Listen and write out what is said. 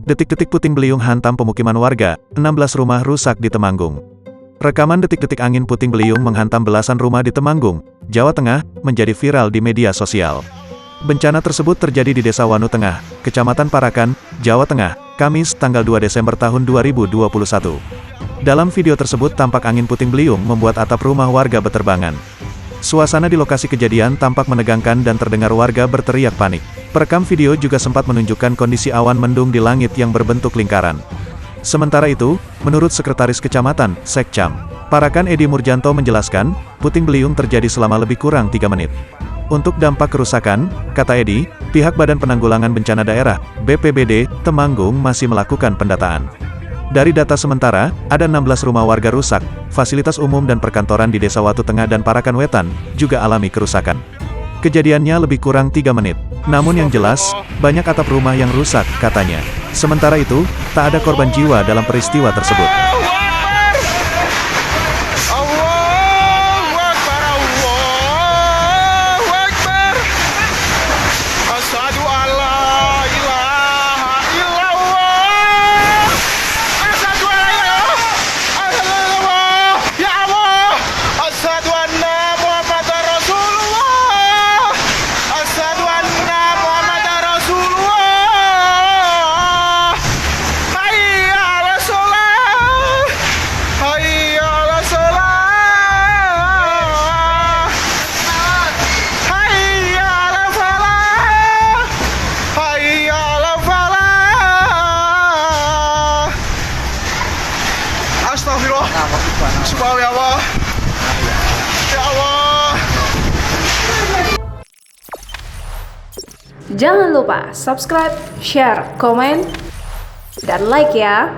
Detik-detik puting beliung hantam pemukiman warga, 16 rumah rusak di Temanggung. Rekaman detik-detik angin puting beliung menghantam belasan rumah di Temanggung, Jawa Tengah, menjadi viral di media sosial. Bencana tersebut terjadi di Desa Wanu Tengah, Kecamatan Parakan, Jawa Tengah, Kamis, tanggal 2 Desember tahun 2021. Dalam video tersebut tampak angin puting beliung membuat atap rumah warga beterbangan. Suasana di lokasi kejadian tampak menegangkan dan terdengar warga berteriak panik. Perekam video juga sempat menunjukkan kondisi awan mendung di langit yang berbentuk lingkaran. Sementara itu, menurut Sekretaris Kecamatan, Sekcam, Parakan Edi Murjanto menjelaskan, puting beliung terjadi selama lebih kurang 3 menit. Untuk dampak kerusakan, kata Edi, pihak Badan Penanggulangan Bencana Daerah, BPBD, Temanggung masih melakukan pendataan. Dari data sementara, ada 16 rumah warga rusak, fasilitas umum dan perkantoran di Desa Watu Tengah dan Parakan Wetan juga alami kerusakan. Kejadiannya lebih kurang 3 menit. Namun yang jelas, banyak atap rumah yang rusak, katanya. Sementara itu, tak ada korban jiwa dalam peristiwa tersebut. Astagfirullah. Subhanallah ya Allah. Ya Allah. Jangan lupa subscribe, share, komen, dan like ya.